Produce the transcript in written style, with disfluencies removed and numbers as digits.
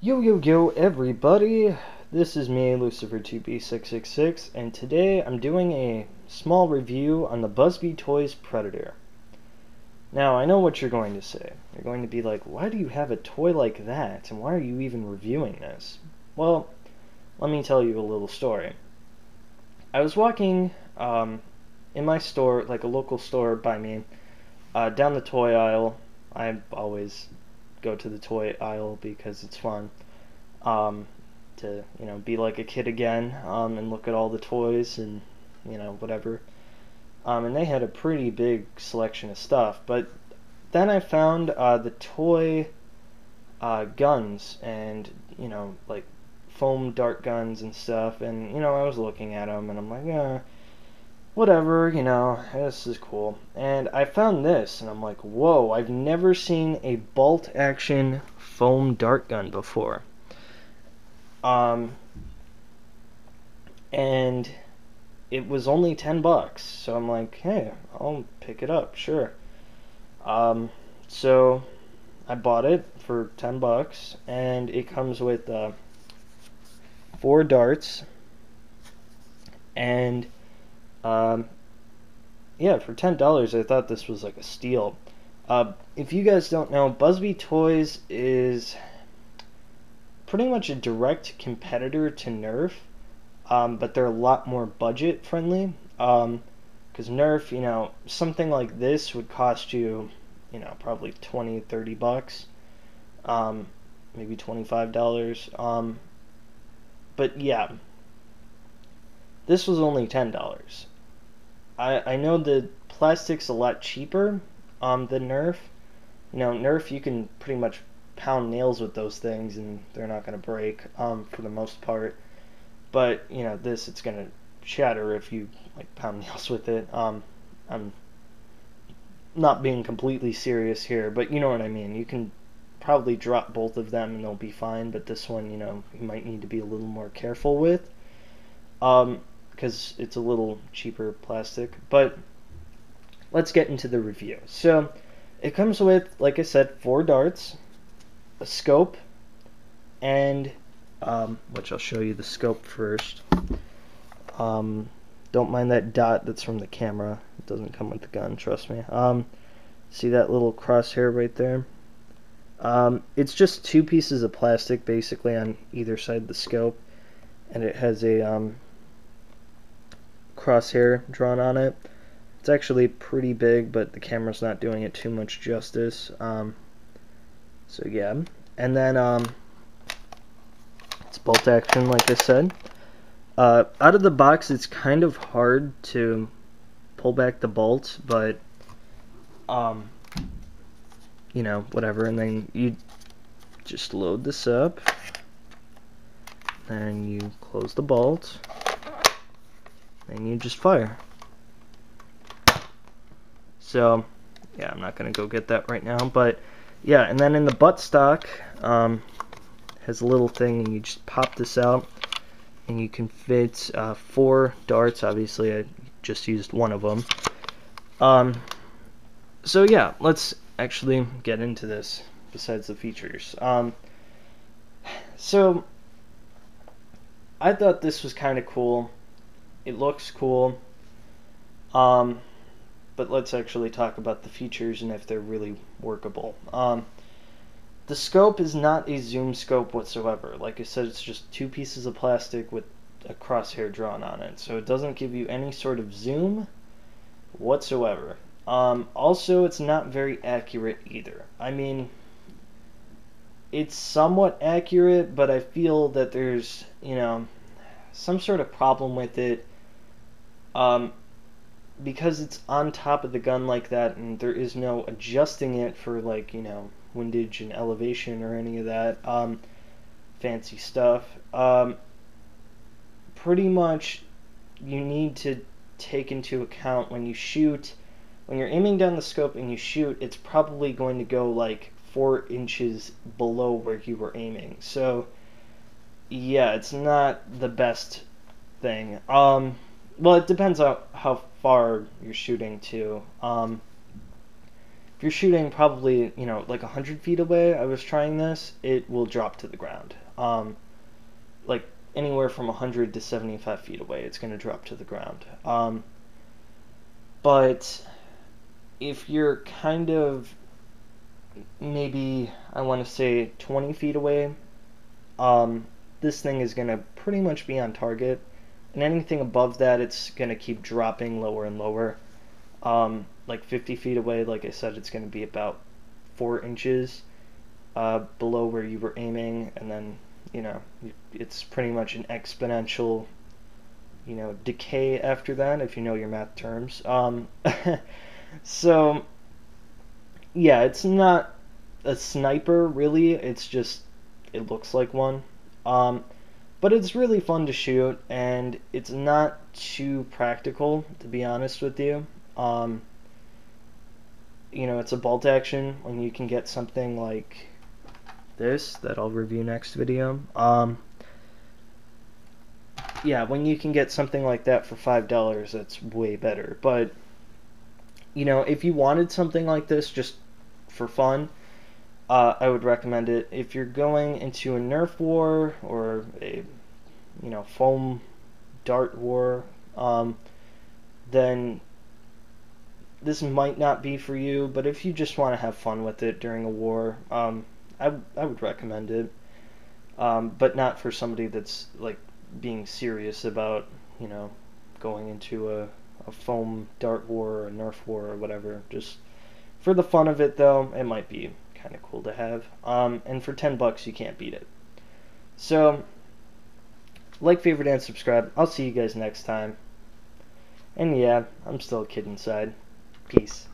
Yo yo yo everybody, this is me, Lucifer2B666, and today I'm doing a small review on the Buzz-Bee Toys Predator. Now, I know what you're going to say. You're going to be like, why do you have a toy like that, and why are you even reviewing this? Well, let me tell you a little story. I was walking in my store, like a local store by me, down the toy aisle. I always go to the toy aisle because it's fun. To be like a kid again, and look at all the toys and whatever. And they had a pretty big selection of stuff. But then I found the toy guns and like foam dart guns and stuff. And I was looking at them and I'm like, yeah, whatever, this is cool. And I found this and I'm like, whoa, I've never seen a bolt action foam dart gun before. And it was only $10, so I'm like, hey, I'll pick it up, sure. So I bought it for $10, and it comes with 4 darts, and yeah, for $10, I thought this was like a steal. If you guys don't know, Buzz-Bee Toys is pretty much a direct competitor to Nerf, but they're a lot more budget friendly. Because Nerf, something like this would cost you, probably $20-$30, maybe $25. But yeah, this was only $10. I know the plastic's a lot cheaper than Nerf. Nerf, you can pretty much pound nails with those things and they're not going to break for the most part. But this, it's going to shatter if you like pound nails with it. I'm not being completely serious here, but you know what I mean. You can probably drop both of them and they'll be fine, but this one, you might need to be a little more careful with, because it's a little cheaper plastic. But let's get into the review. So it comes with, like I said, 4 darts, a scope, and which I'll show you the scope first. Don't mind that dot that's from the camera. It doesn't come with the gun, trust me. See that little crosshair right there? It's just 2 pieces of plastic basically on either side of the scope, and it has a crosshair drawn on it. It's actually pretty big, but the camera's not doing it too much justice. So yeah, and then it's bolt action, like I said. Out of the box, it's kind of hard to pull back the bolt, but whatever. And then you just load this up, and you close the bolt, and you just fire. So yeah, I'm not gonna go get that right now, but yeah. And then in the buttstock, has a little thing, and you just pop this out, and you can fit 4 darts. Obviously, I just used one of them. So yeah, let's actually get into this. Besides the features, so I thought this was kind of cool. It looks cool. But let's actually talk about the features and if they're really workable. The scope is not a zoom scope whatsoever. Like I said, it's just 2 pieces of plastic with a crosshair drawn on it. So it doesn't give you any sort of zoom whatsoever. Also, it's not very accurate either. I mean, it's somewhat accurate, but I feel that there's, some sort of problem with it. Because it's on top of the gun like that, and there is no adjusting it for, like, windage and elevation or any of that fancy stuff. Pretty much you need to take into account when you shoot, when you're aiming down the scope and you shoot, it's probably going to go like 4 inches below where you were aiming. So yeah, it's not the best thing. Well, it depends on how far you're shooting too. If you're shooting probably, like 100 feet away, I was trying this, it will drop to the ground. Like anywhere from 100 to 75 feet away, it's going to drop to the ground. But if you're kind of maybe, I want to say 20 feet away, this thing is going to pretty much be on target. And anything above that, it's going to keep dropping lower and lower. Like 50 feet away, like I said, it's going to be about 4 inches below where you were aiming, and then, it's pretty much an exponential, decay after that, if you know your math terms. So, yeah, it's not a sniper, really. It's just, it looks like one. But it's really fun to shoot, and it's not too practical, to be honest with you. It's a bolt action when you can get something like this that I'll review next video. Yeah, when you can get something like that for $5, that's way better. But, if you wanted something like this just for fun, I would recommend it. If you're going into a Nerf war or a, foam dart war, then this might not be for you. But if you just want to have fun with it during a war, I would recommend it. But not for somebody that's like being serious about, going into a foam dart war or a Nerf war or whatever. Just for the fun of it, though, it might be kind of cool to have. And for $10, you can't beat it. So, like, favorite, and subscribe. I'll see you guys next time. And yeah, I'm still a kid inside. Peace.